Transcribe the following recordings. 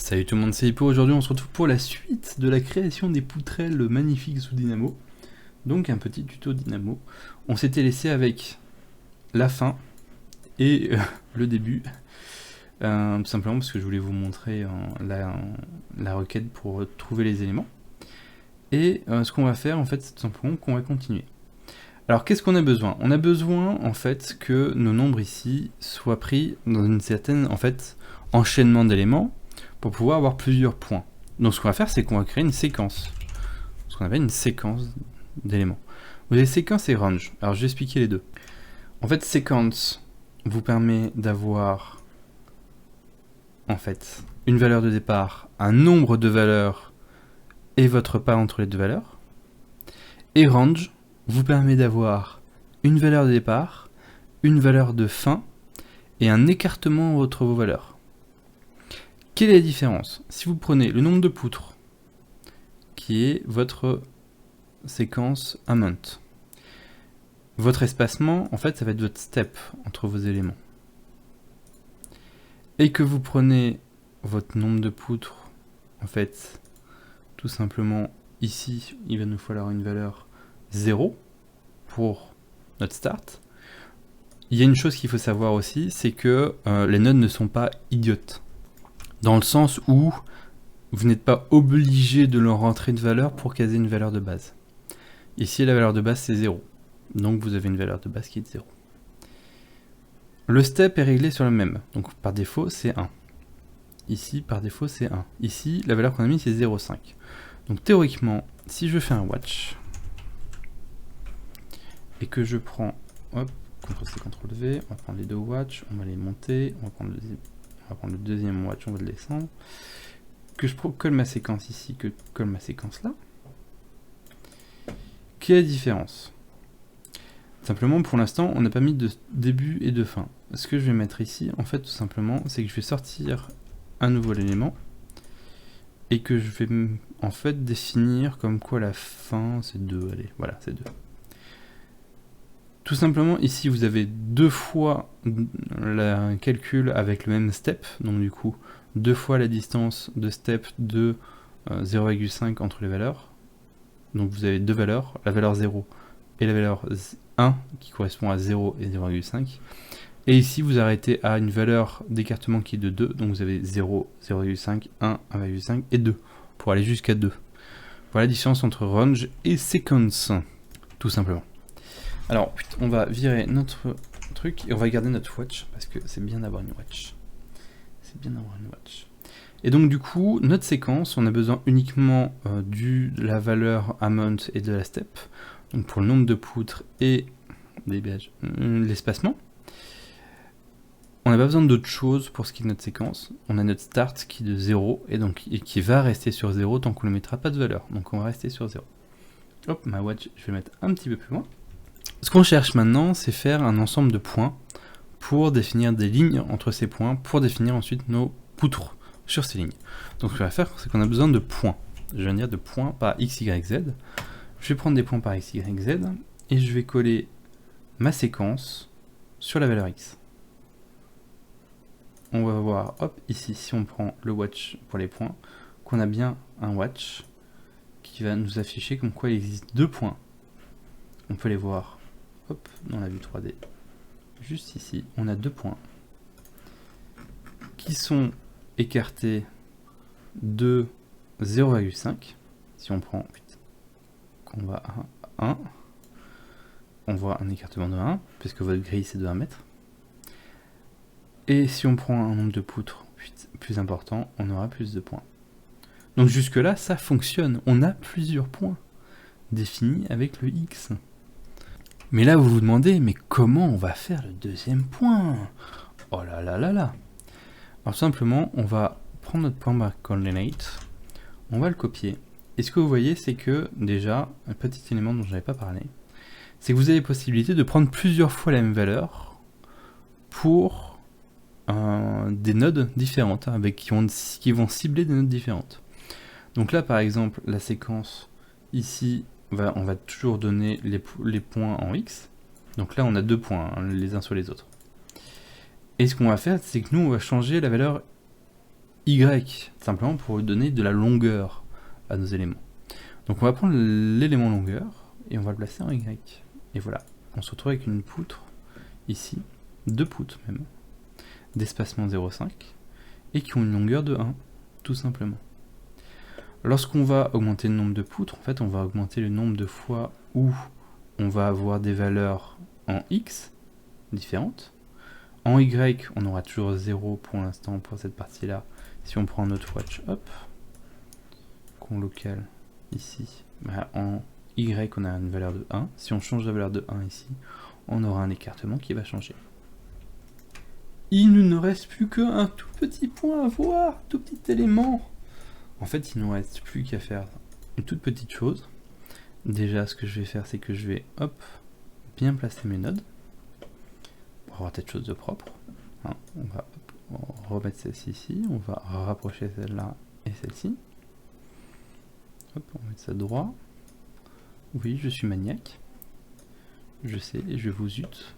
Salut tout le monde, c'est Hippo. Aujourd'hui on se retrouve pour la suite de la création des poutrelles magnifiques sous Dynamo. Donc un petit tuto Dynamo. On s'était laissé avec la fin et le début. Tout simplement parce que je voulais vous montrer la requête pour trouver les éléments. Et ce qu'on va faire en fait, c'est tout simplement qu'on va continuer. Alors qu'est-ce qu'on a besoin? On a besoin en fait que nos nombres ici soient pris dans une certaine enchaînement d'éléments pour pouvoir avoir plusieurs points. Donc ce qu'on va faire, c'est qu'on va créer une séquence. Ce qu'on appelle une séquence d'éléments. Vous avez séquence et range. Alors je vais expliquer les deux. En fait, séquence vous permet d'avoir en fait une valeur de départ, un nombre de valeurs et votre part entre les deux valeurs. Et range vous permet d'avoir une valeur de départ, une valeur de fin et un écartement entre vos valeurs. Quelle est la différence? Si vous prenez le nombre de poutres, qui est votre séquence amount, votre espacement, en fait, ça va être votre step entre vos éléments. Et que vous prenez votre nombre de poutres, en fait, tout simplement, ici, il va nous falloir une valeur 0 pour notre start. Il y a une chose qu'il faut savoir aussi, c'est que les nodes ne sont pas idiotes. Dans le sens où vous n'êtes pas obligé de leur rentrer de valeur pour caser une valeur de base. Ici, la valeur de base, c'est 0. Donc vous avez une valeur de base qui est de 0. Le step est réglé sur le même. Donc par défaut, c'est 1. Ici, par défaut, c'est 1. Ici, la valeur qu'on a mis, c'est 0,5. Donc théoriquement, si je fais un watch, et que je prends, hop, CTRL-C, CTRL-V, on va prendre les deux watch, on va les monter, on va prendre le deuxième watch, on va le descendre, que je colle ma séquence ici, que je colle ma séquence là. Quelle est la différence? Simplement, pour l'instant, on n'a pas mis de début et de fin. Ce que je vais mettre ici, en fait, tout simplement, c'est que je vais sortir un nouvel élément, et que je vais, en fait, définir comme quoi la fin, c'est 2, allez, voilà, c'est 2. Tout simplement, ici, vous avez deux fois le calcul avec le même step, donc du coup, deux fois la distance de step de 0,5 entre les valeurs. Donc vous avez deux valeurs, la valeur 0 et la valeur 1, qui correspond à 0 et 0,5. Et ici, vous arrêtez à une valeur d'écartement qui est de 2, donc vous avez 0, 0,5, 1, 1,5 et 2, pour aller jusqu'à 2. Voilà la différence entre range et sequence, tout simplement. Alors, on va virer notre truc et on va garder notre watch parce que c'est bien d'avoir une watch. C'est bien d'avoir une watch. Et donc, du coup, notre séquence, on a besoin uniquement de la valeur amount et de la step. Donc, pour le nombre de poutres et l'espacement. On n'a pas besoin d'autre chose pour ce qui est de notre séquence. On a notre start qui est de 0 et qui va rester sur 0 tant qu'on ne mettra pas de valeur. Donc, on va rester sur 0. Hop, ma watch, je vais mettre un petit peu plus loin. Ce qu'on cherche maintenant, c'est faire un ensemble de points pour définir des lignes entre ces points, pour définir ensuite nos poutres sur ces lignes. Donc ce qu'on va faire, c'est qu'on a besoin de points. Je viens de dire de points par x, y, z. Je vais prendre des points par x, y, z, et je vais coller ma séquence sur la valeur x. On va voir, hop, ici, si on prend le watch pour les points, qu'on a bien un watch qui va nous afficher comme quoi il existe deux points. On peut les voir. Hop, dans la vue 3D, juste ici, on a deux points qui sont écartés de 0,5. Si on prend, qu'on va à 1, on voit un écartement de 1, puisque votre grille c'est de 1 mètre. Et si on prend un nombre de poutres plus important, on aura plus de points. Donc jusque là, ça fonctionne. On a plusieurs points définis avec le X. Mais là, vous vous demandez, mais comment on va faire le deuxième point? Oh là là là là! Alors simplement, on va prendre notre point par coordinate, on va le copier. Et ce que vous voyez, c'est que déjà, un petit élément dont je n'avais pas parlé, c'est que vous avez possibilité de prendre plusieurs fois la même valeur pour des nodes différentes, avec qui vont cibler des nodes différentes. Donc là, par exemple, la séquence ici, on va toujours donner les points en x. Donc là, on a deux points, les uns sur les autres. Et ce qu'on va faire, c'est que nous, on va changer la valeur Y, simplement pour donner de la longueur à nos éléments. Donc on va prendre l'élément longueur, et on va le placer en Y. Et voilà, on se retrouve avec une poutre, ici, 2 poutres même, d'espacement 0,5, et qui ont une longueur de 1, tout simplement. Lorsqu'on va augmenter le nombre de poutres, en fait, on va augmenter le nombre de fois où on va avoir des valeurs en X différentes. En Y, on aura toujours 0 pour l'instant pour cette partie-là. Si on prend notre watch, hop, qu'on locale ici, bah en Y, on a une valeur de 1. Si on change la valeur de 1 ici, on aura un écartement qui va changer. Il ne nous reste plus qu'un tout petit point à voir, tout petit élément. En fait, il ne nous reste plus qu'à faire une toute petite chose. Déjà, ce que je vais faire, c'est que je vais, hop, bien placer mes nodes, pour avoir quelque chose de propre. Hein, on va remettre celle-ci ici, on va rapprocher celle-là et celle-ci. Hop, on va mettre ça droit. Oui, je suis maniaque. Je sais, je vous zute.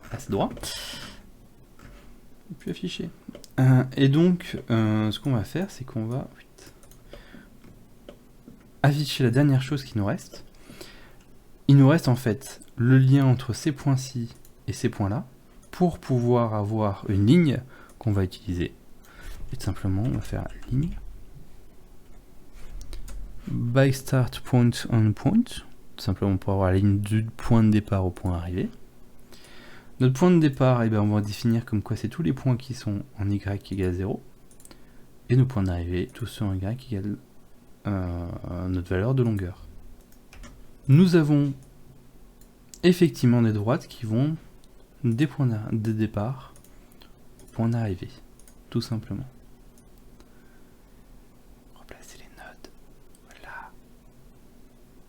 Voilà, c'est droit. Plus affiché. Et donc, ce qu'on va faire, c'est qu'on va afficher la dernière chose qui nous reste. Il nous reste en fait le lien entre ces points-ci et ces points-là pour pouvoir avoir une ligne qu'on va utiliser. Et tout simplement, on va faire ligne by start point on point, tout simplement pour avoir la ligne du point de départ au point arrivé. Notre point de départ, eh bien, on va définir comme quoi c'est tous les points qui sont en Y égale 0. Et nos points d'arrivée, tous ceux en Y égale notre valeur de longueur. Nous avons effectivement des droites qui vont des points de départ au point d'arrivée, tout simplement. Replacer les nodes, voilà,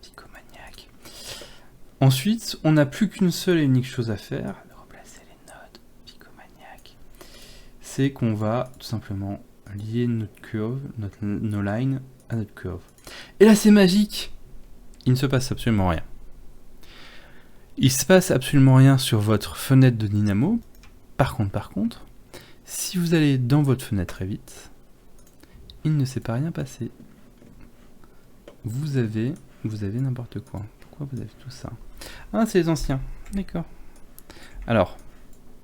psychomaniaque. Ensuite, on n'a plus qu'une seule et unique chose à faire, replacer les nodes, psychomaniaque. C'est qu'on va tout simplement lier notre curve, nos lines à notre curve. Et là, c'est magique. Il ne se passe absolument rien. Il se passe absolument rien sur votre fenêtre de Dynamo. Par contre, si vous allez dans votre fenêtre très vite, il ne s'est pas rien passé. Vous avez n'importe quoi. Pourquoi vous avez tout ça? Ah, c'est les anciens. D'accord. Alors,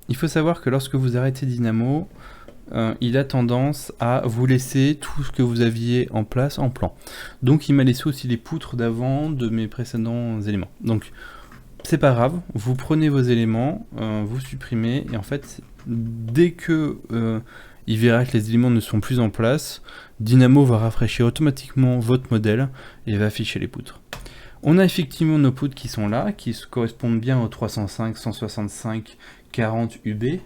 il faut savoir que lorsque vous arrêtez Dynamo, il a tendance à vous laisser tout ce que vous aviez en place en plan. Donc il m'a laissé aussi les poutres d'avant de mes précédents éléments. Donc c'est pas grave, vous prenez vos éléments, vous supprimez, et en fait, dès que il verra que les éléments ne sont plus en place, Dynamo va rafraîchir automatiquement votre modèle et va afficher les poutres. On a effectivement nos poutres qui sont là, qui correspondent bien aux 305, 165, 40 UB,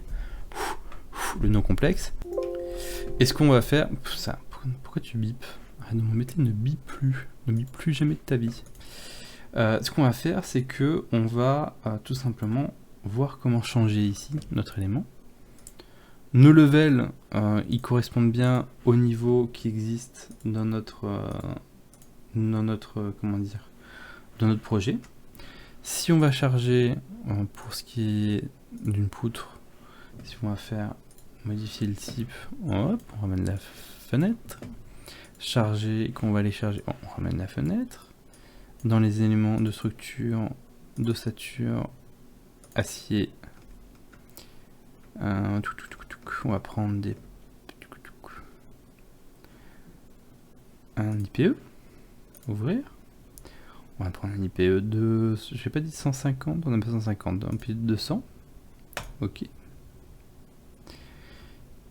le nom complexe. Et ce qu'on va faire... Ça, pourquoi tu bipes? Arrête de me mettre, ne bip plus jamais de ta vie. Ce qu'on va faire, c'est que on va tout simplement voir comment changer ici notre élément. Nos levels, ils correspondent bien au niveau qui existe dans notre comment dire, dans notre projet. Si on va charger pour ce qui est d'une poutre, si on va faire modifier le type, hop, on ramène la fenêtre, charger, qu'on va aller charger, on ramène la fenêtre. Dans les éléments de structure, d'ossature, acier, on va prendre des un IPE, ouvrir. On va prendre un IPE de, j'ai pas dit 150, on n'a pas 150, un IPE de 200. Ok.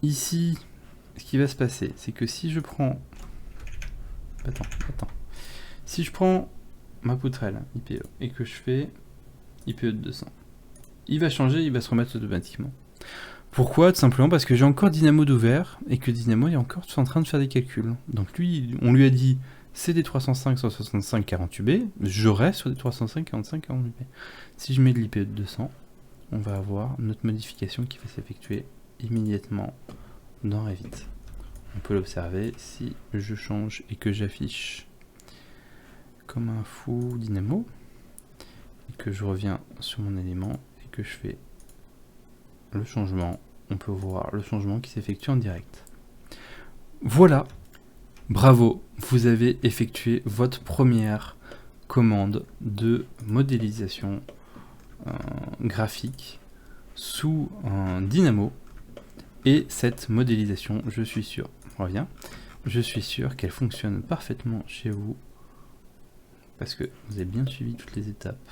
Ici, ce qui va se passer, c'est que si je prends, attends, si je prends ma poutrelle IPE et que je fais IPE de 200, il va changer, il va se remettre automatiquement. Pourquoi? Tout simplement parce que j'ai encore Dynamo d'ouvert et que Dynamo est encore en train de faire des calculs. Donc lui, on lui a dit c'est des 305, 165, 40 UB, je reste sur des 305, 45, 40 UB. Si je mets de l'IPE de 200, on va avoir notre modification qui va s'effectuer immédiatement dans Revit. On peut l'observer si je change et que j'affiche comme un fou Dynamo et que je reviens sur mon élément et que je fais le changement, on peut voir le changement qui s'effectue en direct. Voilà, bravo, vous avez effectué votre première commande de modélisation graphique sous un Dynamo. Et cette modélisation, je suis sûr, je suis sûr qu'elle fonctionne parfaitement chez vous, parce que vous avez bien suivi toutes les étapes.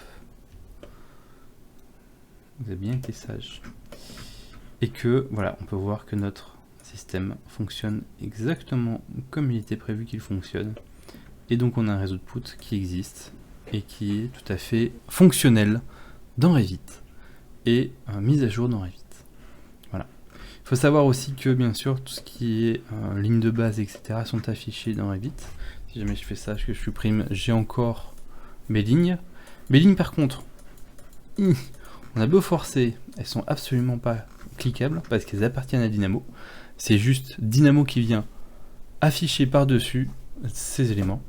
Vous avez bien été sage. Et que, voilà, on peut voir que notre système fonctionne exactement comme il était prévu qu'il fonctionne. Et donc on a un réseau de poutres qui existe et qui est tout à fait fonctionnel dans Revit et mis à jour dans Revit. Voilà. Il faut savoir aussi que, bien sûr, tout ce qui est ligne de base, etc. sont affichés dans Revit. Si jamais je fais ça, que je supprime, j'ai encore mes lignes. Mes lignes, par contre, on a beau forcer, elles sont absolument pas cliquables parce qu'elles appartiennent à Dynamo. C'est juste Dynamo qui vient afficher par-dessus ces éléments.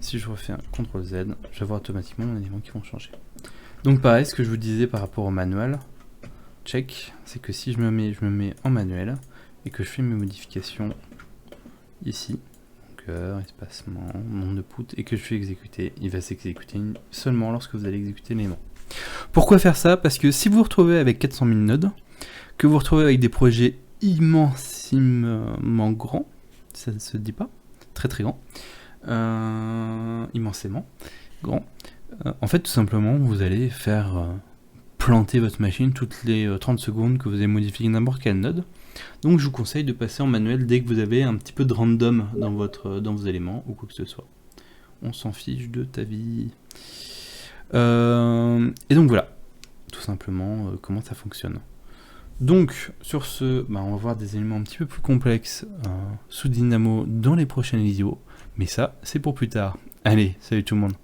Si je refais un CTRL Z, je vais voir automatiquement les éléments qui vont changer. Donc pareil, ce que je vous disais par rapport au manuel, check, c'est que si je me mets en manuel et que je fais mes modifications ici, cœur, espacement, nombre de poutres, et que je fais exécuter, il va s'exécuter seulement lorsque vous allez exécuter l'élément. Pourquoi faire ça? Parce que si vous vous retrouvez avec 400 000 nodes, que vous vous retrouvez avec des projets immensément grands, ça ne se dit pas, très très grand, immensément grand, en fait tout simplement vous allez faire planter votre machine toutes les 30 secondes que vous avez modifié n'importe quelle node. Donc je vous conseille de passer en manuel dès que vous avez un petit peu de random dans vos éléments ou quoi que ce soit. On s'en fiche de ta vie. Et donc voilà, tout simplement comment ça fonctionne. Donc sur ce, on va voir des éléments un petit peu plus complexes sous Dynamo dans les prochaines vidéos, mais ça c'est pour plus tard. Allez, salut tout le monde.